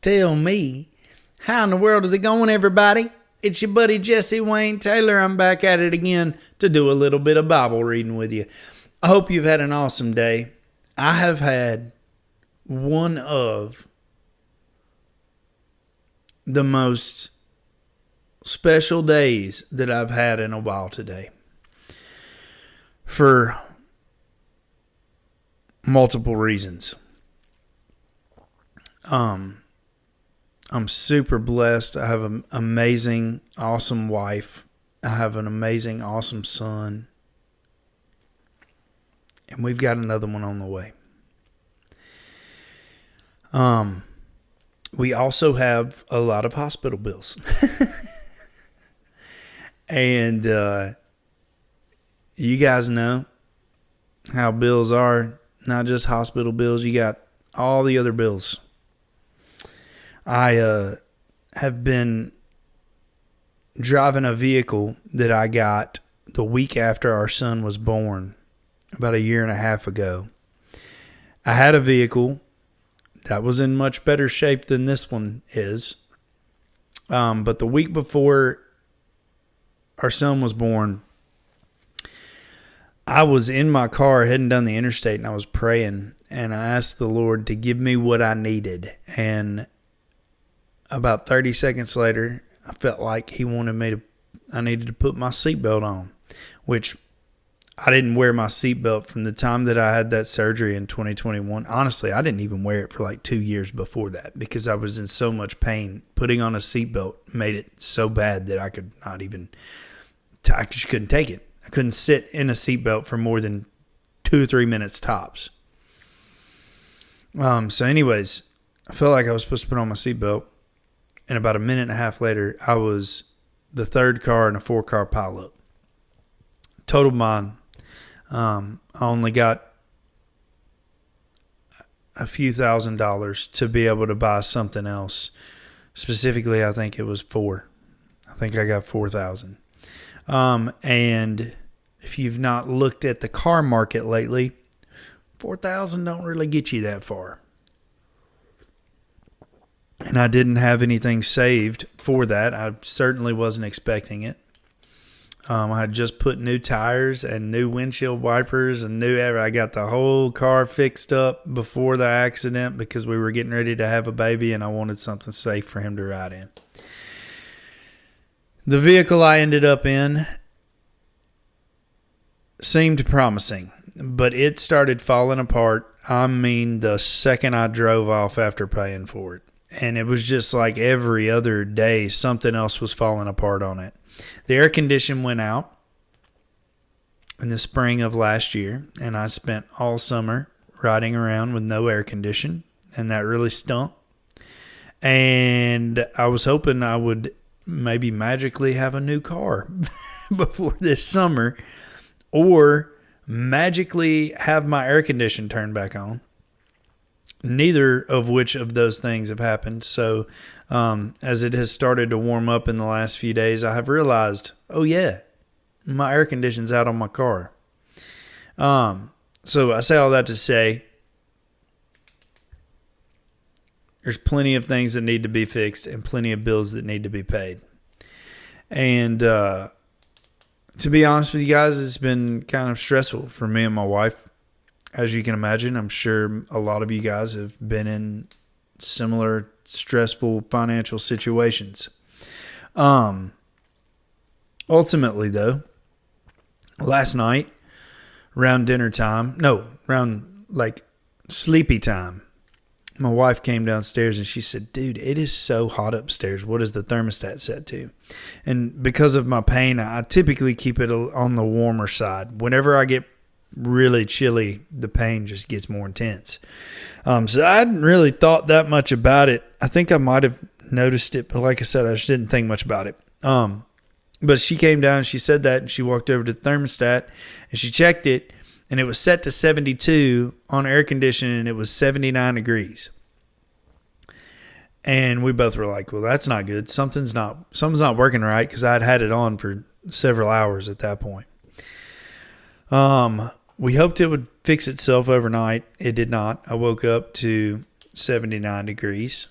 tell me. How in the world is it going, everybody? It's your buddy Jesse Wayne Taylor. I'm back at it again to do a little bit of Bible reading with you. I hope you've had an awesome day. I have had one of the most special days that I've had in a while today, for multiple reasons. I'm super blessed. I have an amazing, awesome wife. I have an amazing, awesome son. And we've got another one on the way. We also have a lot of hospital bills. And you guys know how bills are. Not just hospital bills. You got all the other bills. I have been driving a vehicle that I got the week after our son was born, about a year and a half ago. I had a vehicle that was in much better shape than this one is. But the week before our son was born, I was in my car heading down the interstate, and I was praying, and I asked the Lord to give me what I needed. And about 30 seconds later, I felt like he wanted I needed to put my seatbelt on, which I didn't wear my seatbelt from the time that I had that surgery in 2021. Honestly, I didn't even wear it for like 2 years before that because I was in so much pain. Putting on a seatbelt made it so bad that I just couldn't take it. I couldn't sit in a seatbelt for more than 2 or 3 minutes tops. So anyways, I felt like I was supposed to put on my seatbelt. And about a minute and a half later, I was the third car in a 4-car pileup. Totaled mine. I only got a few $1,000s to be able to buy something else. Specifically, I think it was 4. I think I got 4,000. And if you've not looked at the car market lately, 4,000 don't really get you that far. And I didn't have anything saved for that. I certainly wasn't expecting it. I had just put new tires and new windshield wipers and I got the whole car fixed up before the accident because we were getting ready to have a baby and I wanted something safe for him to ride in. The vehicle I ended up in seemed promising, but it started falling apart. I mean, the second I drove off after paying for it. And it was just like every other day, something else was falling apart on it. The air condition went out in the spring of last year, and I spent all summer riding around with no air condition, and that really stunk. And I was hoping I would maybe magically have a new car before this summer, or magically have my air condition turned back on. Neither of which of those things have happened. So as it has started to warm up in the last few days, I have realized, oh yeah, my air conditioning's out on my car. So I say all that to say, there's plenty of things that need to be fixed and plenty of bills that need to be paid. And to be honest with you guys, it's been kind of stressful for me and my wife. As you can imagine, I'm sure a lot of you guys have been in similar stressful financial situations. Ultimately, though, last night, around sleepy time, my wife came downstairs and she said, dude, it is so hot upstairs. What is the thermostat set to? And because of my pain, I typically keep it on the warmer side. Whenever I get really chilly, the pain just gets more intense. So I hadn't really thought that much about it. I think I might have noticed it, but like I said, I just didn't think much about it. But she came down and she said that, and she walked over to the thermostat and she checked it, and it was set to 72 on air conditioning, and it was 79 degrees. And we both were like, well, that's not good. Something's not working right, because I'd had it on for several hours at that point. We hoped it would fix itself overnight. It did not. I woke up to 79 degrees.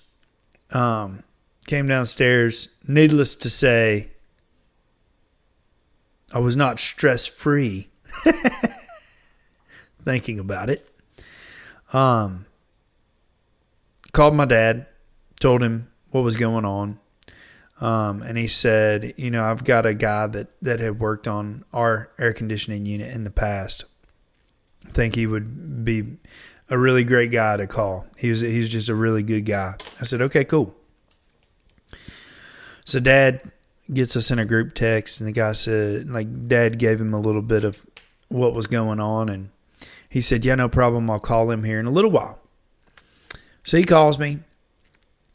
Came downstairs. Needless to say, I was not stress-free thinking about it. Called my dad, told him what was going on. And he said, I've got a guy that had worked on our air conditioning unit in the past. I think he would be a really great guy to call. He's just a really good guy. I said, okay, cool. So Dad gets us in a group text, and the guy said, Dad gave him a little bit of what was going on, and he said, yeah, no problem. I'll call him here in a little while. So he calls me,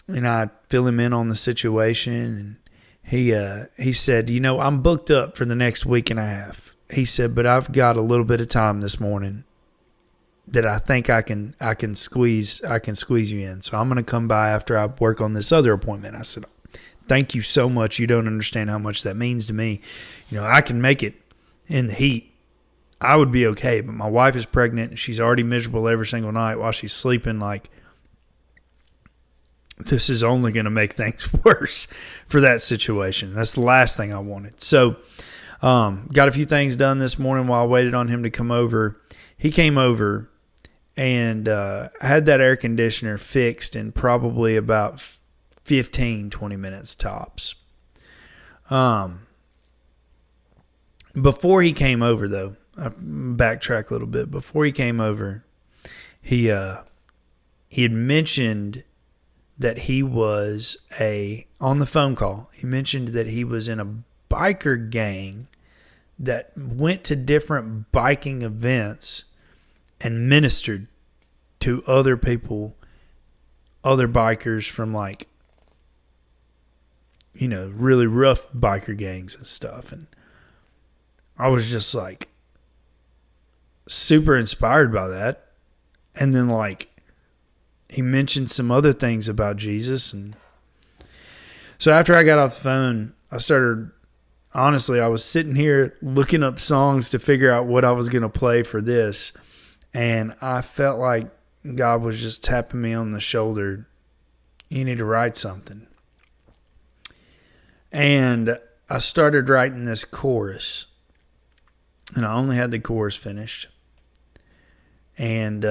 and I fill him in on the situation, and he said, I'm booked up for the next week and a half. He said, but I've got a little bit of time this morning that I think I can squeeze you in. So I'm going to come by after I work on this other appointment. I said, thank you so much. You don't understand how much that means to me. I can make it in the heat. I would be okay, but my wife is pregnant and she's already miserable every single night while she's sleeping. This is only going to make things worse for that situation. That's the last thing I wanted. So, got a few things done this morning while I waited on him to come over. He came over and had that air conditioner fixed in probably about 15, 20 minutes tops. Before he came over, though, I backtrack a little bit. Before he came over, he had mentioned that he was on the phone call, he mentioned that he was in a biker gang that went to different biking events and ministered to other people, other bikers from really rough biker gangs and stuff. And I was just super inspired by that. And then he mentioned some other things about Jesus. And so after I got off the phone, I was sitting here looking up songs to figure out what I was going to play for this. And I felt like God was just tapping me on the shoulder. You need to write something. And I started writing this chorus. And I only had the chorus finished. And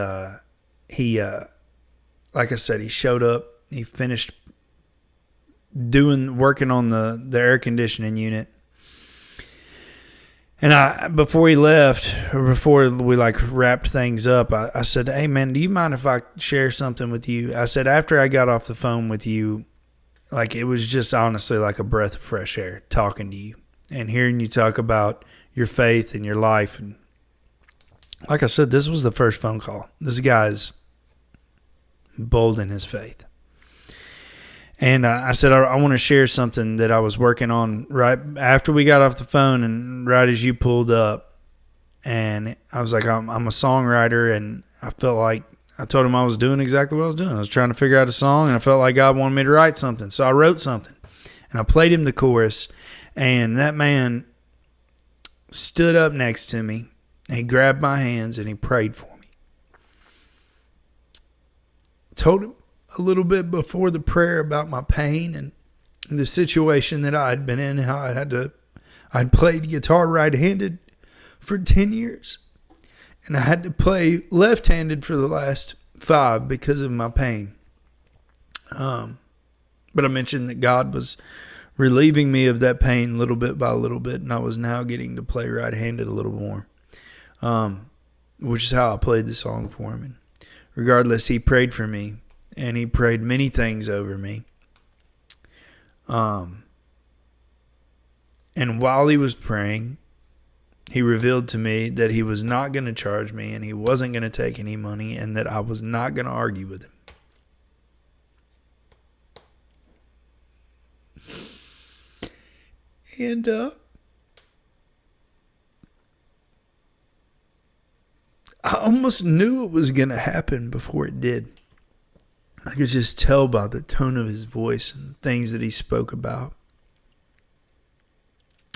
he, like I said, he showed up. He finished working on the air conditioning unit. And before he left, or before we wrapped things up, I said, hey man, do you mind if I share something with you? I said, after I got off the phone with you, it was just honestly like a breath of fresh air talking to you and hearing you talk about your faith and your life. And like I said, this was the first phone call. This guy's bold in his faith. And I said, I want to share something that I was working on right after we got off the phone and right as you pulled up. And I was like, I'm a songwriter, and I felt like I told him I was doing exactly what I was doing. I was trying to figure out a song, and I felt like God wanted me to write something. So I wrote something, and I played him the chorus, and that man stood up next to me, and he grabbed my hands, and he prayed for me. I told him a little bit before the prayer about my pain and the situation that I had been in, how I'd played guitar right-handed for 10 years. And I had to play left-handed for the last 5 because of my pain. But I mentioned that God was relieving me of that pain little bit by little bit, and I was now getting to play right-handed a little more, which is how I played the song for him. And regardless, he prayed for me. And he prayed many things over me. And while he was praying, he revealed to me that he was not going to charge me and he wasn't going to take any money and that I was not going to argue with him. And I almost knew it was going to happen before it did. I could just tell by the tone of his voice and the things that he spoke about.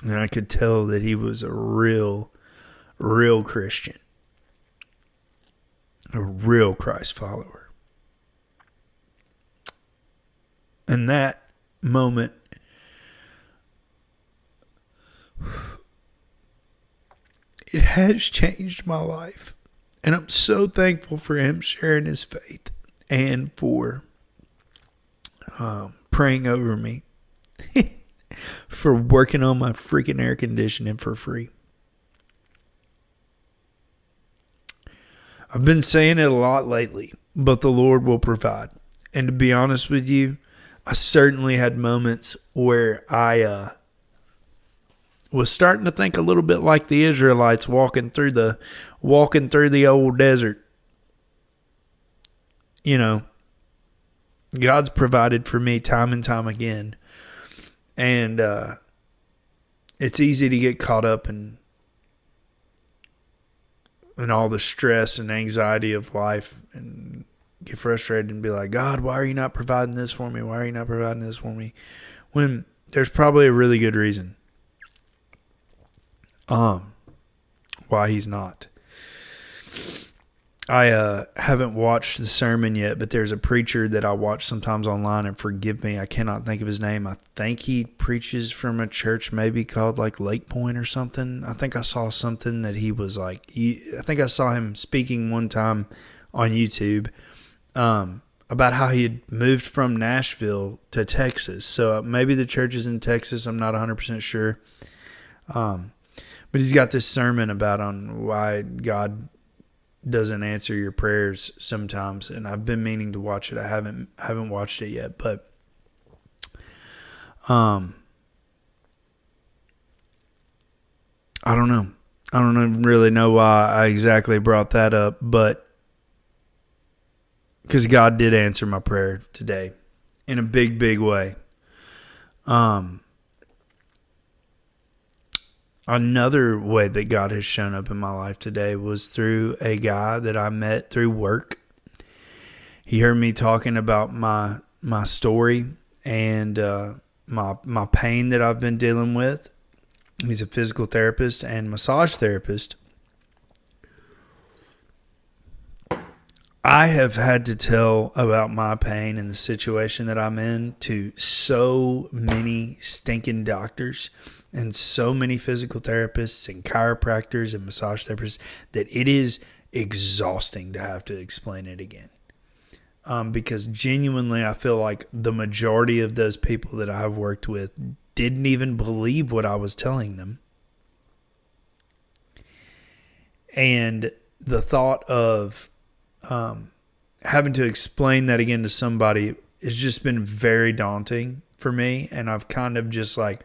And I could tell that he was a real Christian. A real Christ follower. And that moment it has changed my life. And I'm so thankful for him sharing his faith and for praying over me, for working on my freaking air conditioning for free. I've been saying it a lot lately, but the Lord will provide. And to be honest with you, I certainly had moments where I was starting to think a little bit like the Israelites walking through the old desert. You know, God's provided for me time and time again. And it's easy to get caught up in all the stress and anxiety of life and get frustrated and be like, God, why are you not providing this for me? Why are you not providing this for me? When there's probably a really good reason why he's not. I haven't watched the sermon yet, but there's a preacher that I watch sometimes online, and forgive me, I cannot think of his name. I think he preaches from a church maybe called like Lake Point or something. I think I saw something that he was like, I think I saw him speaking one time on YouTube about how he had moved from Nashville to Texas. So maybe the church is in Texas. I'm not 100% sure. But he's got this sermon about on why God doesn't answer your prayers sometimes, and I've been meaning to watch it. I haven't watched it yet, but I don't really know why I exactly brought that up, but because God did answer my prayer today in a big, big way. Another way that God has shown up in my life today was through a guy that I met through work. He heard me talking about my story and my pain that I've been dealing with. He's a physical therapist and massage therapist. I have had to tell about my pain and the situation that I'm in to so many stinking doctors and so many physical therapists and chiropractors and massage therapists that it is exhausting to have to explain it again. Because genuinely, I feel like the majority of those people that I've worked with didn't even believe what I was telling them. And the thought of having to explain that again to somebody has just been very daunting for me. And I've kind of just like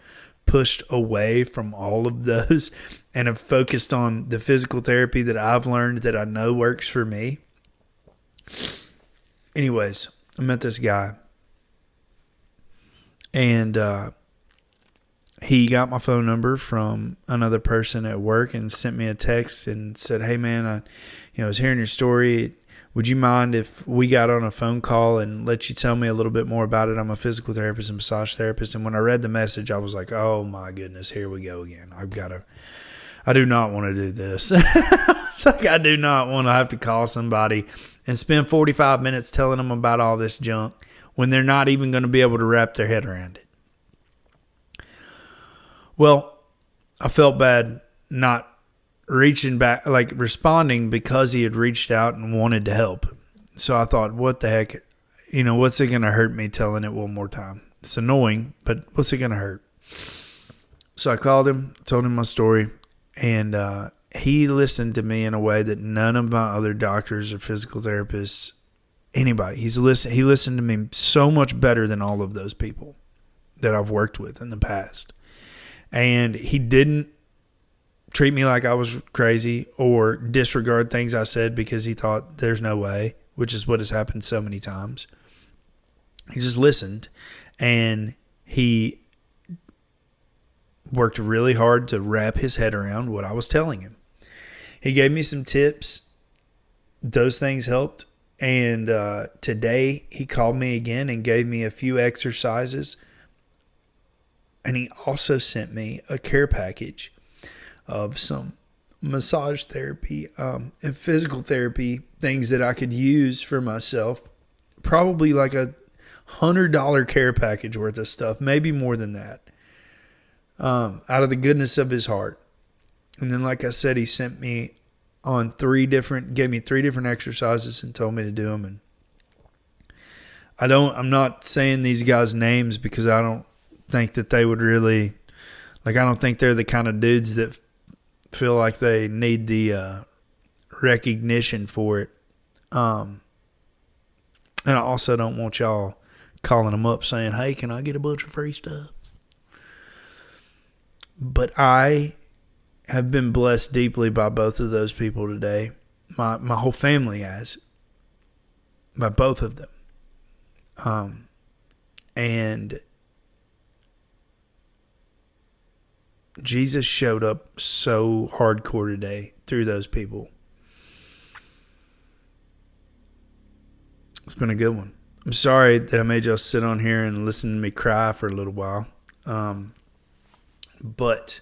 pushed away from all of those and have focused on the physical therapy that I've learned that I know works for me. Anyways, I met this guy and he got my phone number from another person at work and sent me a text and said, "Hey man, I was hearing your story. Would you mind if we got on a phone call and let you tell me a little bit more about it? I'm a physical therapist and massage therapist." And when I read the message, I was like, oh my goodness, here we go again. I do not want to do this. It's like, I do not want to have to call somebody and spend 45 minutes telling them about all this junk when they're not even going to be able to wrap their head around it. Well, I felt bad not reaching back, like responding, because he had reached out and wanted to help. So I thought, what the heck, what's it going to hurt me telling it one more time? It's annoying, but what's it going to hurt? So I called him, told him my story, and he listened to me in a way that none of my other doctors or physical therapists, anybody, he listened to me so much better than all of those people that I've worked with in the past. And he didn't treat me like I was crazy or disregard things I said because he thought there's no way, which is what has happened so many times. He just listened, and he worked really hard to wrap his head around what I was telling him. He gave me some tips. Those things helped. And today he called me again and gave me a few exercises. And he also sent me a care package of some massage therapy and physical therapy things that I could use for myself. Probably like $100 care package worth of stuff, maybe more than that, out of the goodness of his heart. And then, like I said, he sent me on gave me 3 different exercises and told me to do them. And I'm not saying these guys' names because I don't think that they would really, I don't think they're the kind of dudes that feel like they need the recognition for it. And I also don't want y'all calling them up saying, hey, can I get a bunch of free stuff? But I have been blessed deeply by both of those people today. My whole family has, by both of them. And Jesus showed up so hardcore today through those people. It's been a good one. I'm sorry that I made y'all sit on here and listen to me cry for a little while. But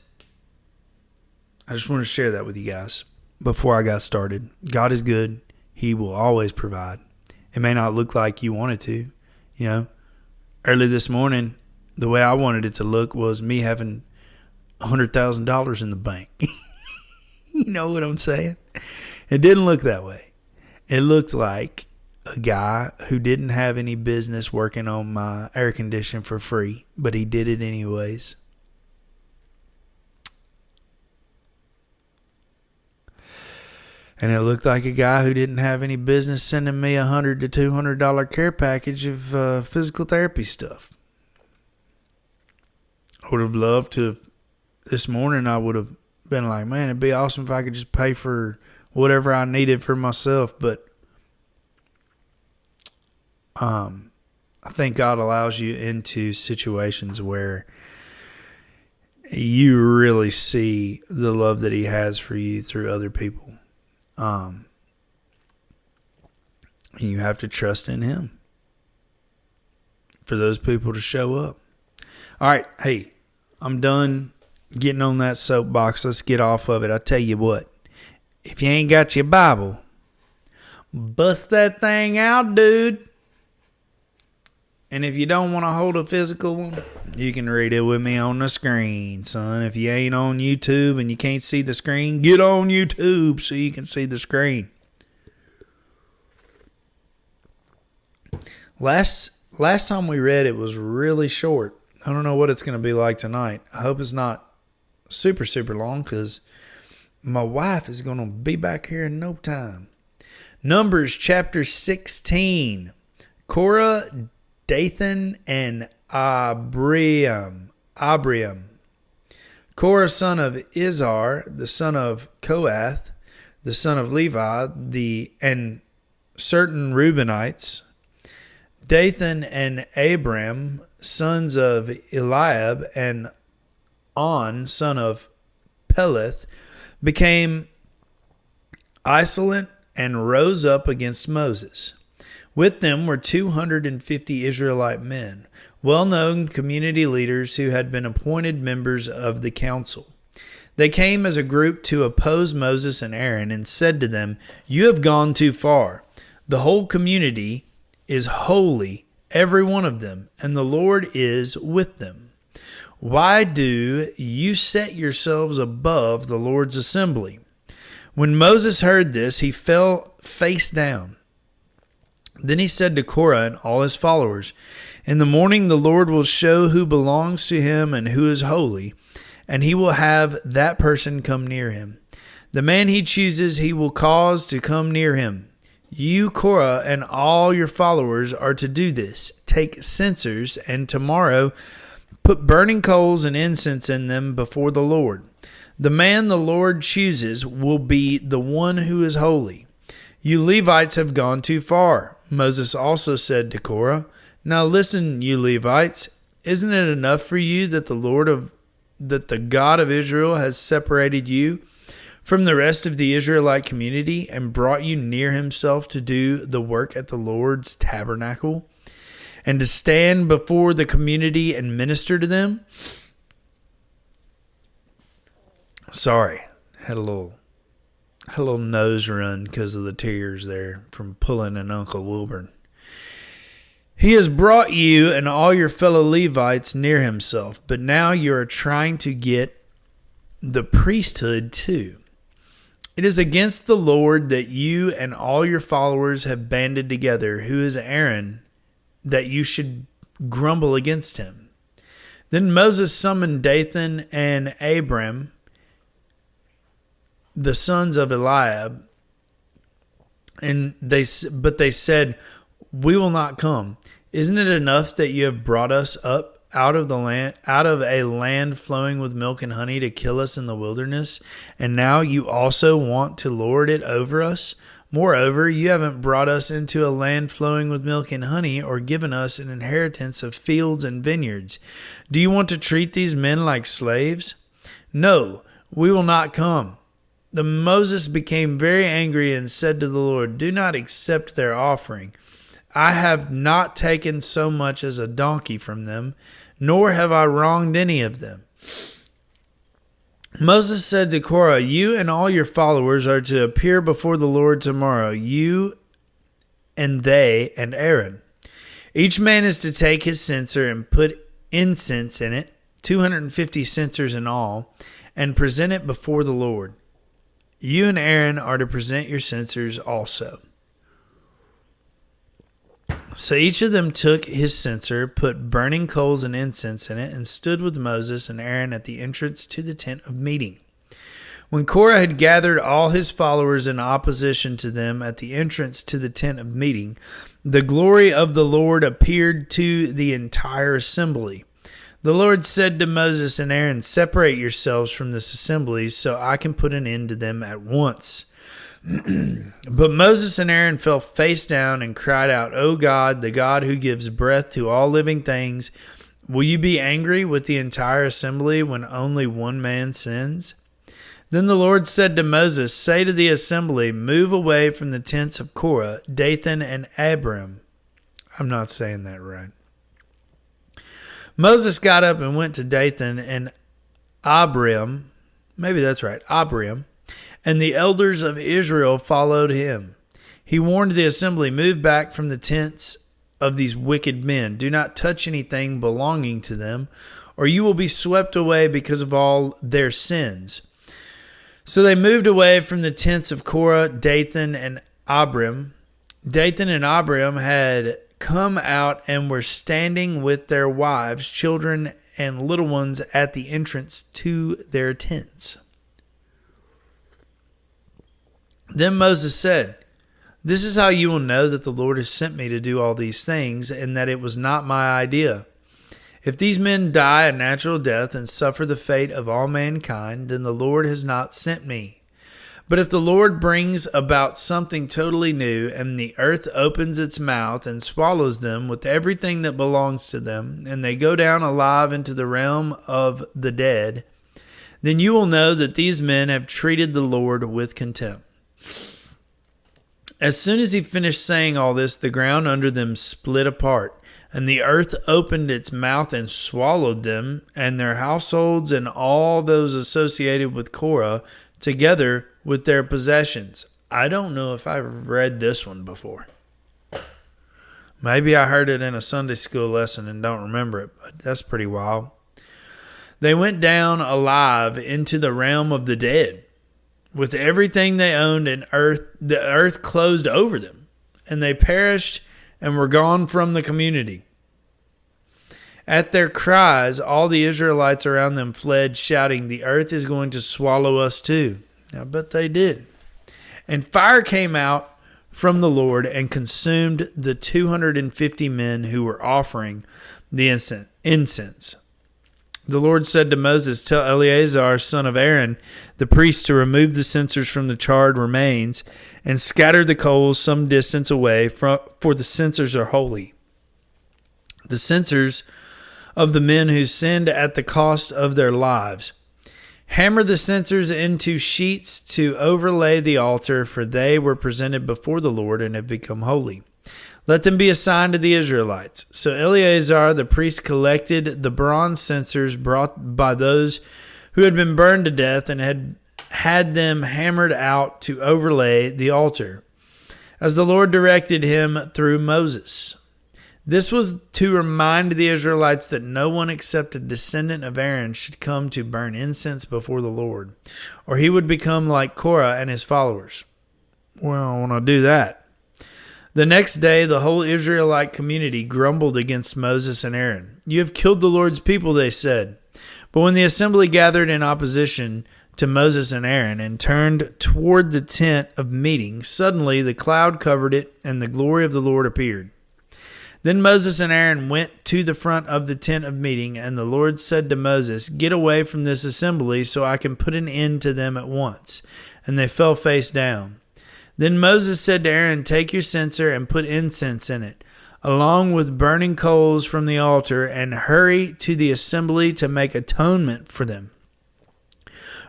I just want to share that with you guys before I got started. God is good. He will always provide. It may not look like you want it to. Early this morning, the way I wanted it to look was me having $100,000 in the bank. You know what I'm saying? It didn't look that way. It looked like a guy who didn't have any business working on my air conditioner for free, but he did it anyways. And it looked like a guy who didn't have any business sending me $100 to $200 care package of physical therapy stuff. I would have loved to. This morning I would have been like, man, it'd be awesome if I could just pay for whatever I needed for myself. But I think God allows you into situations where you really see the love that He has for you through other people. And you have to trust in Him for those people to show up. All right. Hey, I'm done getting on that soapbox. Let's get off of it. I tell you what, if you ain't got your Bible, bust that thing out, dude. And if you don't want to hold a physical one, you can read it with me on the screen, son. If you ain't on YouTube and you can't see the screen, get on YouTube so you can see the screen. Last time we read it was really short. I don't know what it's going to be like tonight. I hope it's not super, super long because my wife is going to be back here in no time. Numbers chapter 16. Korah, Dathan, and Abiram. Korah, son of Izhar, the son of Kohath, the son of Levi, and certain Reubenites, Dathan and Abiram, sons of Eliab, and On, son of Peleth, became insolent and rose up against Moses. With them were 250 Israelite men, well-known community leaders who had been appointed members of the council. They came as a group to oppose Moses and Aaron and said to them, "You have gone too far. The whole community is holy, every one of them, and the Lord is with them. Why do you set yourselves above the Lord's assembly?" When Moses heard this, he fell face down. Then he said to Korah and all his followers, "In the morning the Lord will show who belongs to him and who is holy, and he will have that person come near him. The man he chooses he will cause to come near him. You, Korah, and all your followers are to do this. Take censers, and tomorrow put burning coals and incense in them before the Lord. The man the Lord chooses will be the one who is holy. You Levites have gone too far." Moses also said to Korah, "Now listen, you Levites, isn't it enough for you that the God of Israel has separated you from the rest of the Israelite community and brought you near himself to do the work at the Lord's tabernacle and to stand before the community and minister to them?" Sorry, had a little nose run because of the tears there from pulling an Uncle Wilburn. He has brought you and all your fellow Levites near himself, but now you are trying to get the priesthood too. It is against the Lord that you and all your followers have banded together, who is Aaron, that you should grumble against him. Then Moses summoned Dathan and Abiram, the sons of Eliab, but they said, "We will not come. Isn't it enough that you have brought us up out of a land flowing with milk and honey to kill us in the wilderness? And now you also want to lord it over us? Moreover, you haven't brought us into a land flowing with milk and honey, or given us an inheritance of fields and vineyards. Do you want to treat these men like slaves? No, we will not come." Then Moses became very angry and said to the Lord, "Do not accept their offering. I have not taken so much as a donkey from them, nor have I wronged any of them." Moses said to Korah, "You and all your followers are to appear before the Lord tomorrow, you and they and Aaron. Each man is to take his censer and put incense in it, 250 censers in all, and present it before the Lord. You and Aaron are to present your censers also." So each of them took his censer, put burning coals and incense in it, and stood with Moses and Aaron at the entrance to the tent of meeting. When Korah had gathered all his followers in opposition to them at the entrance to the tent of meeting, the glory of the Lord appeared to the entire assembly. The Lord said to Moses and Aaron, "Separate yourselves from this assembly so I can put an end to them at once." But Moses and Aaron fell face down and cried out, "O God, the God who gives breath to all living things, will you be angry with the entire assembly when only one man sins?" Then the Lord said to Moses, "Say to the assembly, move away from the tents of Korah, Dathan, and Abiram." I'm not saying that right. Moses got up and went to Dathan and Abiram. Maybe that's right, Abiram. And the elders of Israel followed him. He warned the assembly, "Move back from the tents of these wicked men. Do not touch anything belonging to them, or you will be swept away because of all their sins." So they moved away from the tents of Korah, Dathan, and Abiram. Dathan and Abiram had come out and were standing with their wives, children, and little ones at the entrance to their tents. Then Moses said, "This is how you will know that the Lord has sent me to do all these things, and that it was not my idea. If these men die a natural death and suffer the fate of all mankind, then the Lord has not sent me. But if the Lord brings about something totally new, and the earth opens its mouth and swallows them with everything that belongs to them, and they go down alive into the realm of the dead, then you will know that these men have treated the Lord with contempt." As soon as he finished saying all this, the ground under them split apart, and the earth opened its mouth and swallowed them and their households and all those associated with Korah, together with their possessions. I don't know if I've read this one before. Maybe I heard it in a Sunday school lesson and don't remember it, but that's pretty wild. They went down alive into the realm of the dead, with everything they owned, and the earth closed over them, and they perished and were gone from the community. At their cries, all the Israelites around them fled, shouting, "The earth is going to swallow us too." I bet they did. And fire came out from the Lord and consumed the 250 men who were offering the incense. The Lord said to Moses, "Tell Eleazar, son of Aaron, the priest, to remove the censers from the charred remains and scatter the coals some distance away, for the censers are holy. The censers of the men who sinned at the cost of their lives. Hammer the censers into sheets to overlay the altar, for they were presented before the Lord and have become holy. Let them be assigned to the Israelites." So Eleazar the priest collected the bronze censers brought by those who had been burned to death and had them hammered out to overlay the altar, as the Lord directed him through Moses. This was to remind the Israelites that no one except a descendant of Aaron should come to burn incense before the Lord, or he would become like Korah and his followers. Well, I want to do that. The next day, the whole Israelite community grumbled against Moses and Aaron. "You have killed the Lord's people," they said. But when the assembly gathered in opposition to Moses and Aaron and turned toward the tent of meeting, suddenly the cloud covered it, and the glory of the Lord appeared. Then Moses and Aaron went to the front of the tent of meeting, and the Lord said to Moses, "Get away from this assembly so I can put an end to them at once." And they fell face down. Then Moses said to Aaron, "Take your censer and put incense in it, along with burning coals from the altar, and hurry to the assembly to make atonement for them.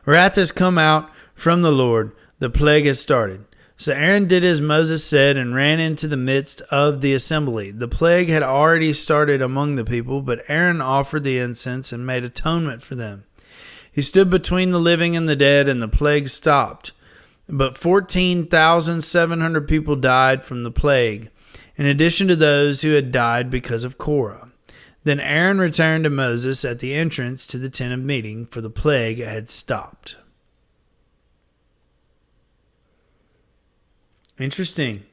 Wrath has come out from the Lord. The plague has started." So Aaron did as Moses said and ran into the midst of the assembly. The plague had already started among the people, but Aaron offered the incense and made atonement for them. He stood between the living and the dead, and the plague stopped. But 14,700 people died from the plague, in addition to those who had died because of Korah. Then Aaron returned to Moses at the entrance to the tent of meeting, for the plague had stopped. Interesting.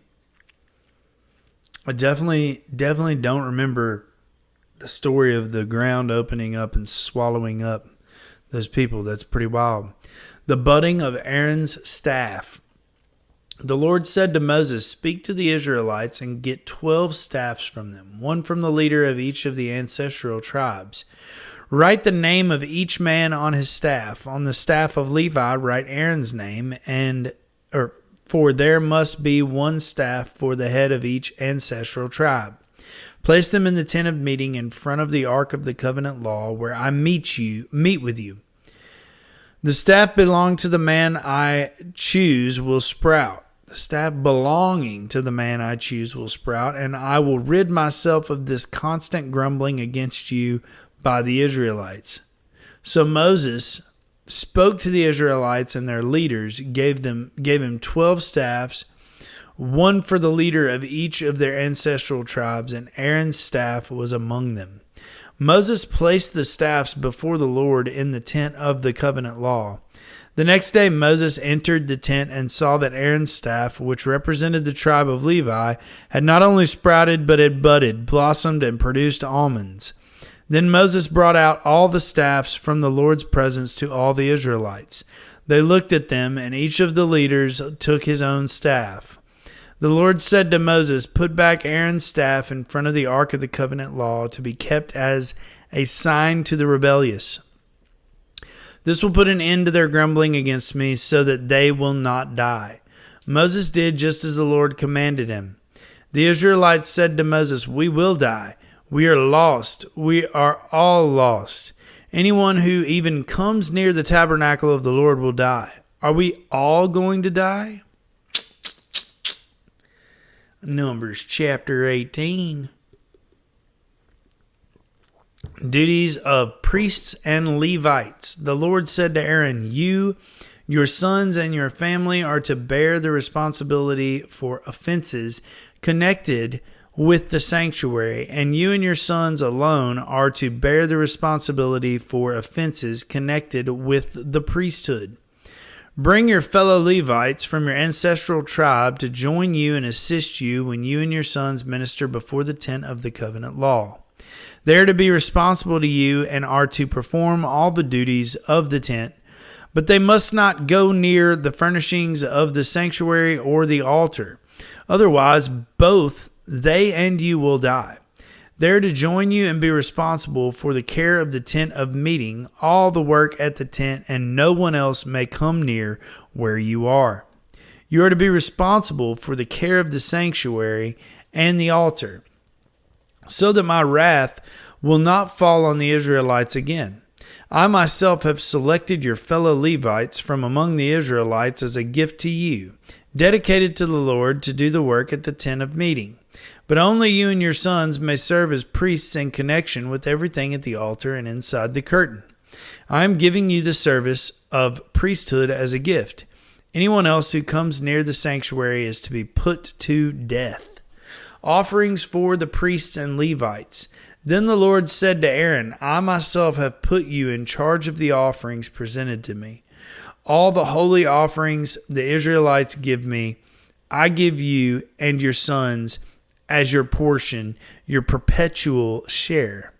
I definitely don't remember the story of the ground opening up and swallowing up those people. That's pretty wild. The budding of Aaron's staff. The Lord said to Moses, "Speak to the Israelites and get 12 staffs from them, one from the leader of each of the ancestral tribes. Write the name of each man on his staff. On the staff of Levi, write Aaron's name, for there must be one staff for the head of each ancestral tribe. Place them in the tent of meeting in front of the ark of the covenant law, where I meet with you. The staff belonging to the man I choose will sprout. The staff belonging to the man I choose will sprout, and I will rid myself of this constant grumbling against you by the Israelites." So Moses spoke to the Israelites, and their leaders gave him 12 staffs, one for the leader of each of their ancestral tribes, and Aaron's staff was among them. Moses placed the staffs before the Lord in the tent of the covenant law. The next day Moses entered the tent and saw that Aaron's staff, which represented the tribe of Levi, had not only sprouted but had budded, blossomed, and produced almonds. Then Moses brought out all the staffs from the Lord's presence to all the Israelites. They looked at them, and each of the leaders took his own staff. The Lord said to Moses, "Put back Aaron's staff in front of the ark of the covenant law to be kept as a sign to the rebellious. This will put an end to their grumbling against me so that they will not die." Moses did just as the Lord commanded him. The Israelites said to Moses, "We will die. We are lost. We are all lost. Anyone who even comes near the tabernacle of the Lord will die." Are we all going to die? Numbers chapter 18. Duties of priests and Levites. The Lord said to Aaron, "You, your sons, and your family are to bear the responsibility for offenses connected with the sanctuary, and you and your sons alone are to bear the responsibility for offenses connected with the priesthood. Bring your fellow Levites from your ancestral tribe to join you and assist you when you and your sons minister before the tent of the covenant law. They are to be responsible to you and are to perform all the duties of the tent, but they must not go near the furnishings of the sanctuary or the altar. Otherwise, both they and you will die. They are to join you and be responsible for the care of the tent of meeting, all the work at the tent, and no one else may come near where you are. You are to be responsible for the care of the sanctuary and the altar, so that my wrath will not fall on the Israelites again. I myself have selected your fellow Levites from among the Israelites as a gift to you, dedicated to the Lord to do the work at the tent of meeting. But only you and your sons may serve as priests in connection with everything at the altar and inside the curtain. I am giving you the service of priesthood as a gift. Anyone else who comes near the sanctuary is to be put to death. offerings for the priests and Levites. Then the Lord said to Aaron, I myself have put you in charge of the offerings presented to me. All the holy offerings the Israelites give me, I give you and your sons as your portion, your perpetual share.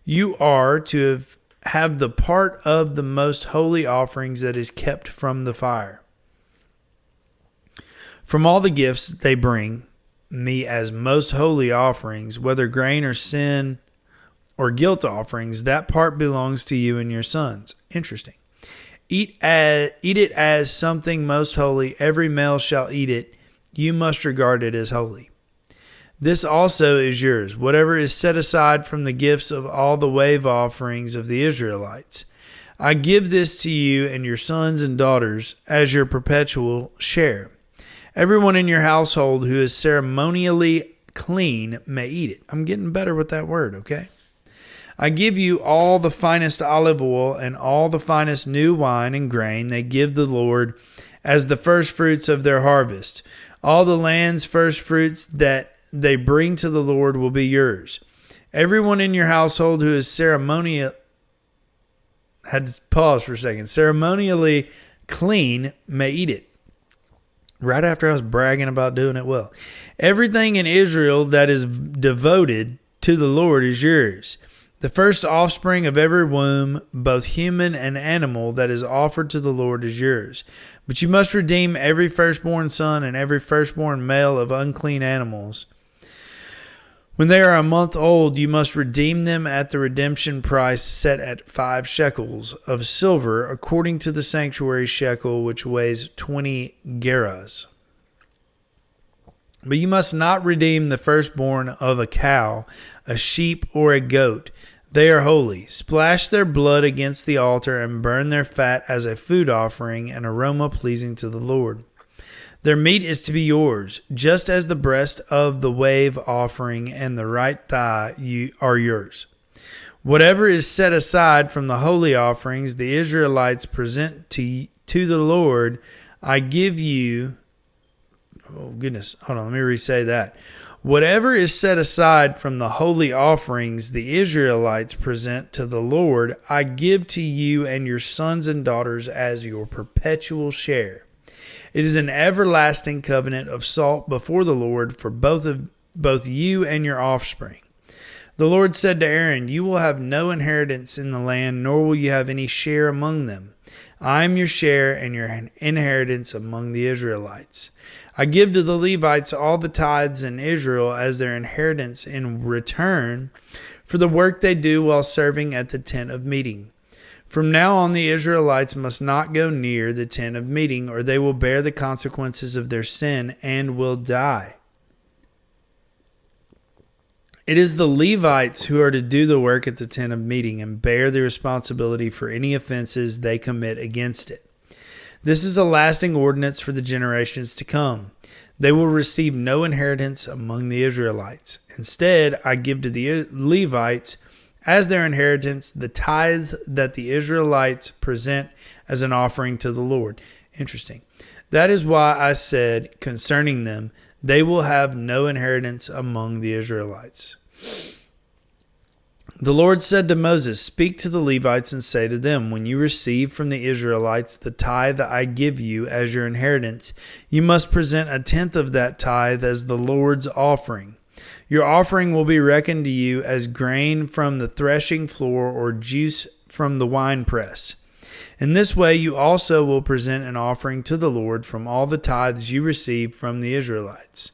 You are to have the part of the most holy offerings that is kept from the fire. From all the gifts they bring me as most holy offerings, whether grain or sin or guilt offerings, that part belongs to you and your sons. Interesting. Eat it as something most holy. Every male shall eat it. You must regard it as holy. This also is yours, whatever is set aside from the gifts of all the wave offerings of the Israelites. I give this to you and your sons and daughters as your perpetual share. Everyone in your household who is ceremonially clean may eat it. I'm getting better with that word, okay? I give you all the finest olive oil and all the finest new wine and grain they give the Lord as the first fruits of their harvest. All the land's first fruits that they bring to the Lord will be yours. Everyone in your household who is ceremonially clean may eat it. Right after I was bragging about doing it well. Everything in Israel that is devoted to the Lord is yours. The first offspring of every womb, both human and animal, that is offered to the Lord is yours. But you must redeem every firstborn son and every firstborn male of unclean animals. When they are a month old, you must redeem them at the redemption price set at 5 shekels of silver, according to the sanctuary shekel, which weighs 20 gerahs. But you must not redeem the firstborn of a cow, a sheep, or a goat. They are holy. Splash their blood against the altar and burn their fat as a food offering, an aroma pleasing to the Lord. Their meat is to be yours, just as the breast of the wave offering and the right thigh are yours. Whatever is set aside from the holy offerings the Israelites present to the Lord, I give you. Oh, goodness. Hold on. Let me re-say that. Whatever is set aside from the holy offerings the Israelites present to the Lord, I give to you and your sons and daughters as your perpetual share. It is an everlasting covenant of salt before the Lord for both you and your offspring. The Lord said to Aaron, you will have no inheritance in the land, nor will you have any share among them. I am your share and your inheritance among the Israelites. I give to the Levites all the tithes in Israel as their inheritance in return for the work they do while serving at the tent of meeting. From now on, the Israelites must not go near the tent of meeting, or they will bear the consequences of their sin and will die. It is the Levites who are to do the work at the tent of meeting and bear the responsibility for any offenses they commit against it. This is a lasting ordinance for the generations to come. They will receive no inheritance among the Israelites. Instead, I give to the Levites as their inheritance the tithes that the Israelites present as an offering to the Lord. Interesting. That is why I said concerning them, they will have no inheritance among the Israelites. The Lord said to Moses, speak to the Levites and say to them, when you receive from the Israelites the tithe I give you as your inheritance, you must present 1/10 of that tithe as the Lord's offering. Your offering will be reckoned to you as grain from the threshing floor or juice from the winepress. In this way you also will present an offering to the Lord from all the tithes you receive from the Israelites.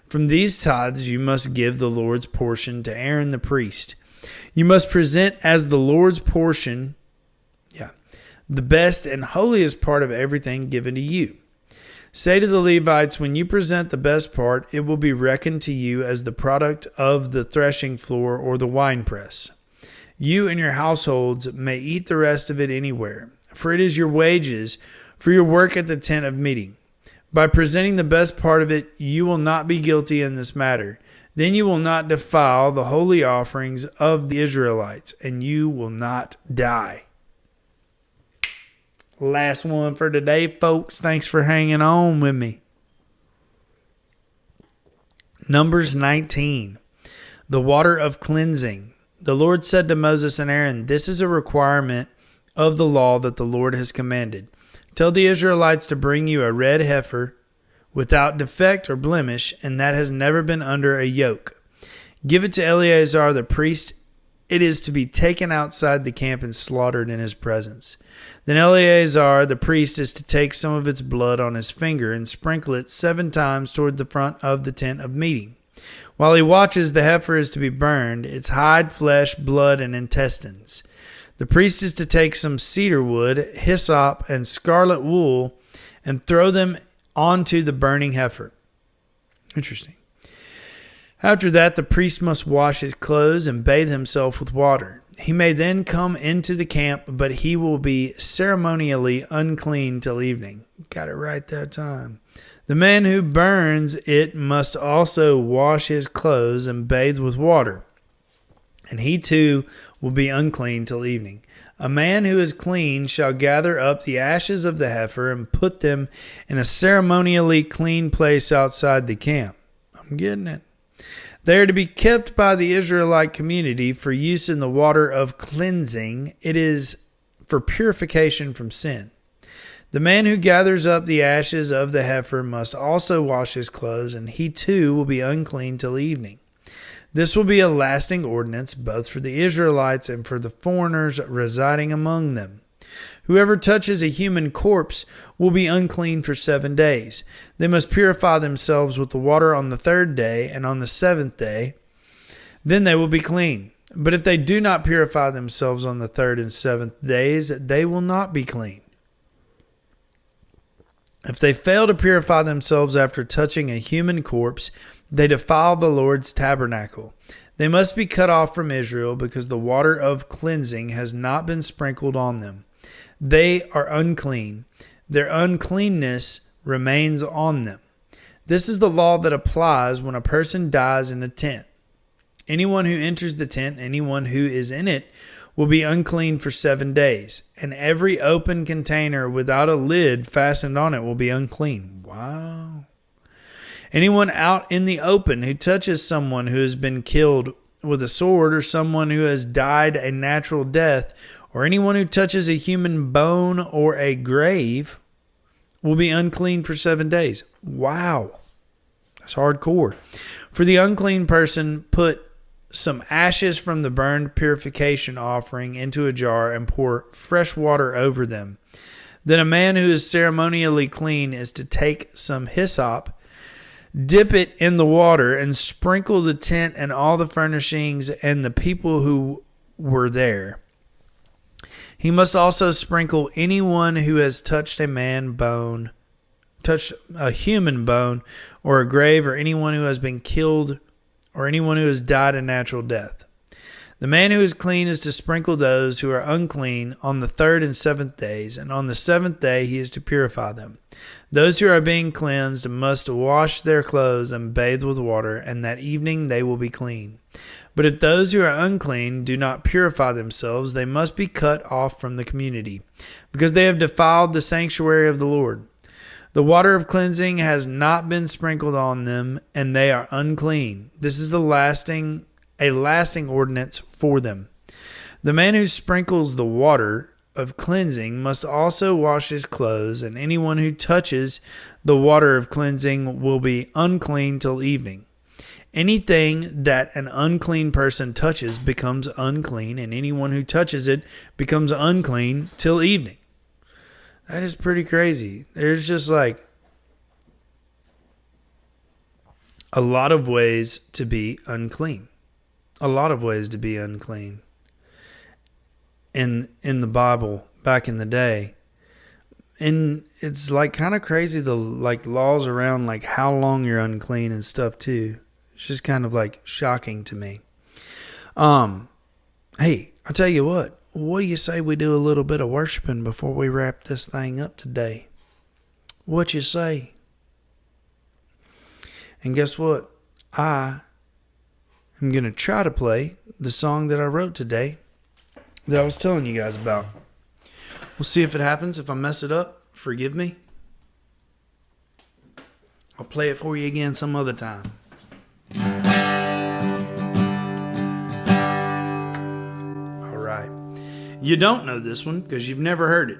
From these tithes you must give the Lord's portion to Aaron the priest. You must present as the Lord's portion, the best and holiest part of everything given to you. Say to the Levites, when you present the best part, it will be reckoned to you as the product of the threshing floor or the winepress. You and your households may eat the rest of it anywhere, for it is your wages for your work at the tent of meeting. By presenting the best part of it, you will not be guilty in this matter. Then you will not defile the holy offerings of the Israelites, and you will not die. Last one for today, folks. Thanks for hanging on with me. Numbers 19, the water of cleansing. The Lord said to Moses and Aaron, "This is a requirement of the law that the Lord has commanded. Tell the Israelites to bring you a red heifer without defect or blemish, and that has never been under a yoke. Give it to Eleazar the priest. It is to be taken outside the camp and slaughtered in his presence. Then Eleazar the priest is to take some of its blood on his finger and sprinkle it 7 times toward the front of the tent of meeting. While he watches, the heifer is to be burned, its hide, flesh, blood, and intestines. The priest is to take some cedar wood, hyssop, and scarlet wool and throw them onto the burning heifer." Interesting. After that, the priest must wash his clothes and bathe himself with water. He may then come into the camp, but he will be ceremonially unclean till evening. Got it right that time. The man who burns it must also wash his clothes and bathe with water, and he too will be unclean till evening. A man who is clean shall gather up the ashes of the heifer and put them in a ceremonially clean place outside the camp. I'm getting it. They are to be kept by the Israelite community for use in the water of cleansing. It is for purification from sin. The man who gathers up the ashes of the heifer must also wash his clothes, and he too will be unclean till evening. This will be a lasting ordinance both for the Israelites and for the foreigners residing among them. Whoever touches a human corpse will be unclean for 7 days. They must purify themselves with the water on the 3rd day, and on the 7th day, then they will be clean. But if they do not purify themselves on the 3rd and 7th days, they will not be clean. If they fail to purify themselves after touching a human corpse, they defile the Lord's tabernacle. They must be cut off from Israel because the water of cleansing has not been sprinkled on them. They are unclean. Their uncleanness remains on them. This is the law that applies when a person dies in a tent. Anyone who enters the tent, anyone who is in it, will be unclean for 7 days, and every open container without a lid fastened on it will be unclean. Wow. Anyone out in the open who touches someone who has been killed with a sword, or someone who has died a natural death, or anyone who touches a human bone or a grave will be unclean for 7 days. Wow. That's hardcore. For the unclean person, put some ashes from the burned purification offering into a jar and pour fresh water over them. Then a man who is ceremonially clean is to take some hyssop, dip it in the water, and sprinkle the tent and all the furnishings and the people who were there. He must also sprinkle anyone who has touched a human bone or a grave, or anyone who has been killed, or anyone who has died a natural death. The man who is clean is to sprinkle those who are unclean on the 3rd and 7th days, and on the 7th day he is to purify them. Those who are being cleansed must wash their clothes and bathe with water, and that evening they will be clean. But if those who are unclean do not purify themselves, they must be cut off from the community, because they have defiled the sanctuary of the Lord. The water of cleansing has not been sprinkled on them, and they are unclean. This is a lasting ordinance for them. The man who sprinkles the water of cleansing must also wash his clothes, and anyone who touches the water of cleansing will be unclean till evening. Anything that an unclean person touches becomes unclean, and anyone who touches it becomes unclean till evening. That is pretty crazy. There's just like a lot of ways to be unclean. A lot of ways to be unclean. In the Bible back in the day. And it's like kind of crazy, the like laws around like how long you're unclean and stuff too. It's just kind of like shocking to me. Hey, I'll tell you what do you say we do a little bit of worshiping before we wrap this thing up today? What you say? And guess what? I am going to try to play the song that I wrote today that I was telling you guys about. We'll see if it happens. If I mess it up, forgive me. I'll play it for you again some other time. All right. You don't know this one because you've never heard it.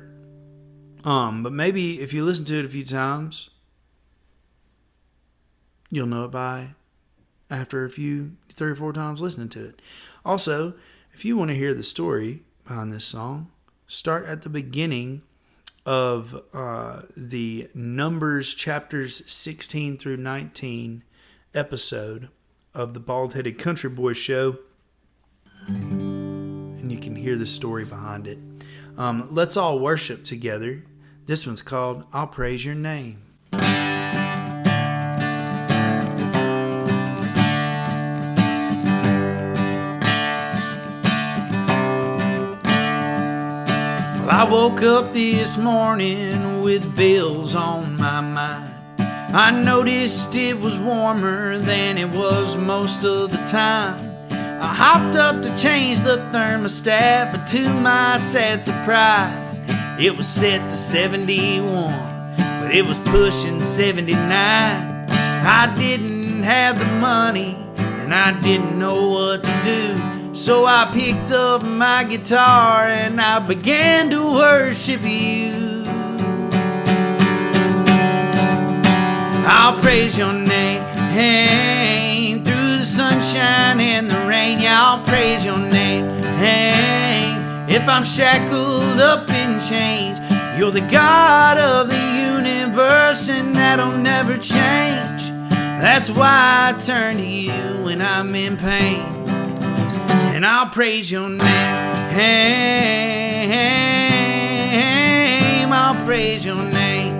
But maybe if you listen to it a few times, you'll know it by after a few 3 or 4 times listening to it. Also, if you want to hear the story behind this song, start at the beginning of the Numbers chapters 16 through 19 episode of the Bald Headed Country Boy Show, and you can hear the story behind it. Let's all worship together. This one's called I'll Praise Your Name. I woke up this morning with bills on my mind. I noticed it was warmer than it was most of the time. I hopped up to change the thermostat, but to my sad surprise, it was set to 71, but it was pushing 79. I didn't have the money, and I didn't know what to do. So I picked up my guitar and I began to worship you. I'll praise your name through the sunshine and the rain. Yeah, I'll praise your name. If I'm shackled up in chains, you're the God of the universe, and that'll never change. That's why I turn to you when I'm in pain. And I'll praise your name. I'll praise your name.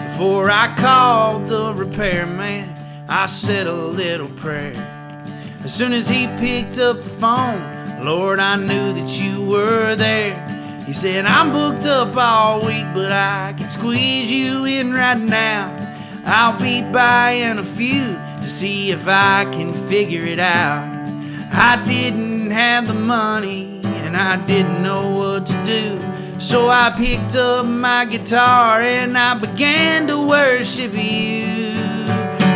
Before I called the repairman, I said a little prayer. As soon as he picked up the phone, Lord, I knew that you were there. He said, I'm booked up all week, but I can squeeze you in right now. I'll be by in a few to see if I can figure it out. I didn't have the money and I didn't know what to do. So I picked up my guitar and I began to worship you.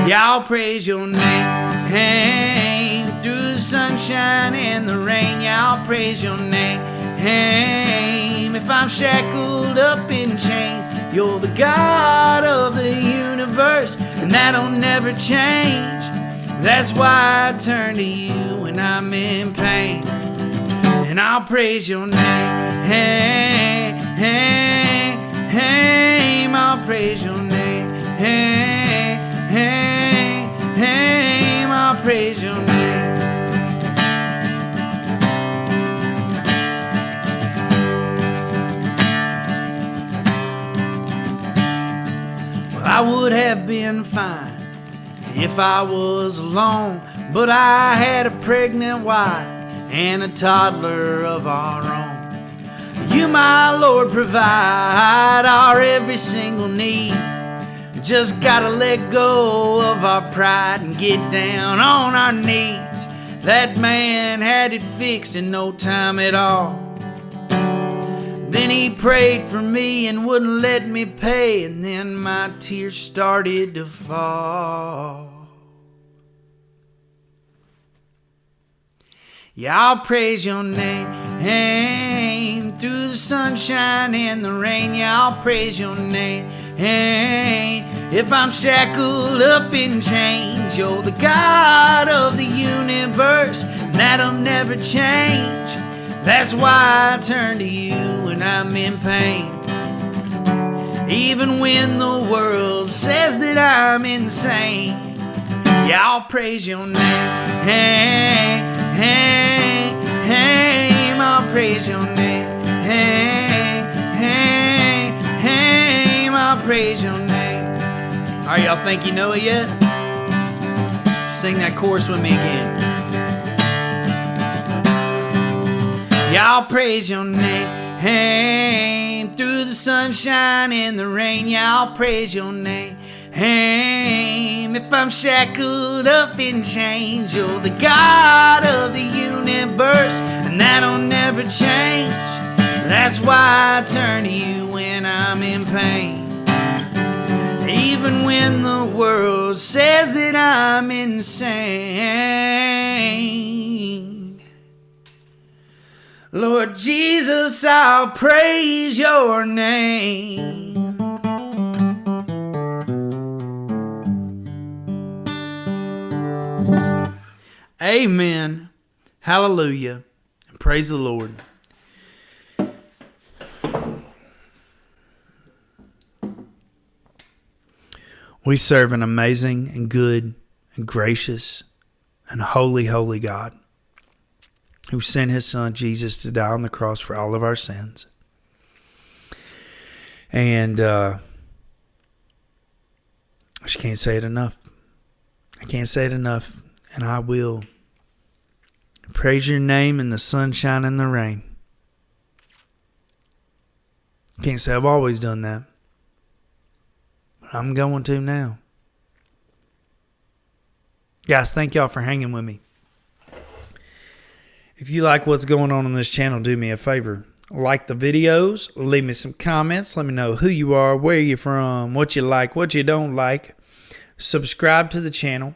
Yeah, I'll praise your name through the sunshine and the rain. Yeah, I'll praise your name. If I'm shackled up in chains, you're the God of the universe, and that'll never change. That's why I turn to you when I'm in pain. And I'll praise your name. I'll praise your name. I'll praise your name. I would have been fine if I was alone, but I had a pregnant wife and a toddler of our own. You, my Lord, provide our every single need. Just gotta let go of our pride and get down on our knees. That man had it fixed in no time at all. Then he prayed for me and wouldn't let me pay, and then my tears started to fall. Yeah, I'll praise your name through the sunshine and the rain. Yeah, I'll praise your name. If I'm shackled up in chains, you're the God of the universe, and that'll never change. That's why I turn to you when I'm in pain. Even when the world says that I'm insane, yeah, I'll praise your name. I'll praise your name. I'll praise your name. All right, y'all think you know it yet? Sing that chorus with me again. Yeah, I'll praise your name through the sunshine and the rain. Yeah, I'll praise your name. If I'm shackled up in chains, you're the God of the universe, and that'll never change. That's why I turn to you when I'm in pain. even when the world says that I'm insane. Lord Jesus, I'll praise your name. Amen. Hallelujah. And praise the Lord. We serve an amazing and good and gracious and holy, holy God who sent his son Jesus to die on the cross for all of our sins. And I just can't say it enough. I can't say it enough. And I will praise your name in the sunshine and the rain. Can't say I've always done that. But I'm going to now. Guys, thank y'all for hanging with me. If you like what's going on this channel, do me a favor. Like the videos, leave me some comments. Let me know who you are, where you're from, what you like, what you don't like. Subscribe to the channel.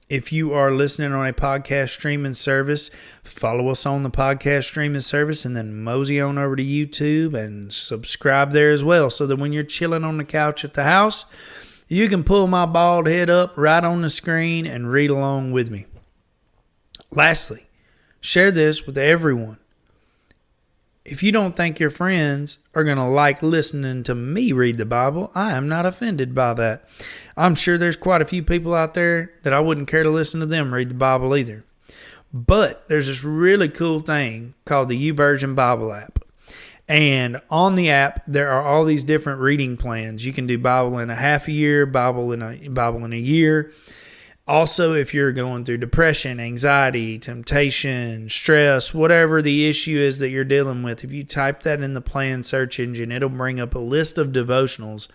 If you are listening on a podcast streaming service, follow us on the podcast streaming service and then mosey on over to YouTube and subscribe there as well so that when you're chilling on the couch at the house, you can pull my bald head up right on the screen and read along with me. Lastly, share this with everyone. If you don't think your friends are going to like listening to me read the Bible, I am not offended by that. I'm sure there's quite a few people out there that I wouldn't care to listen to them read the Bible either. But there's this really cool thing called the YouVersion Bible app. And on the app, there are all these different reading plans. You can do Bible in a half a year, Bible in a year. Also, if you're going through depression, anxiety, temptation, stress, whatever the issue is that you're dealing with, if you type that in the plan search engine, it'll bring up a list of devotionals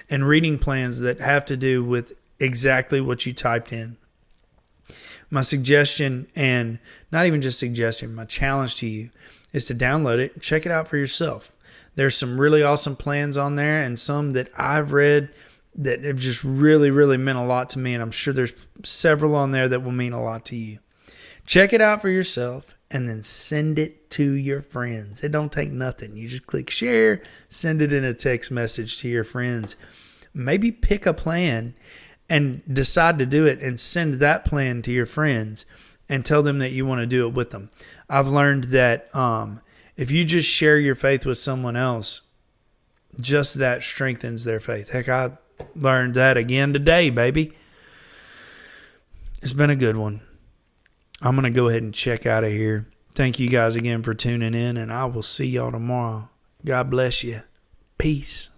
and reading plans that have to do with exactly what you typed in. My suggestion, and not even just suggestion, my challenge to you is to download it and check it out for yourself. There's some really awesome plans on there and some that I've read that have just really, really meant a lot to me. And I'm sure there's several on there that will mean a lot to you. Check it out for yourself and then send it to your friends. It don't take nothing. You just click share, send it in a text message to your friends. Maybe pick a plan and decide to do it and send that plan to your friends and tell them that you want to do it with them. I've learned that if you just share your faith with someone else, just that strengthens their faith. Heck, I learned that again today, baby. It's been a good one. I'm going to go ahead and check out of here. Thank you guys again for tuning in, and I will see y'all tomorrow. God bless you. Peace.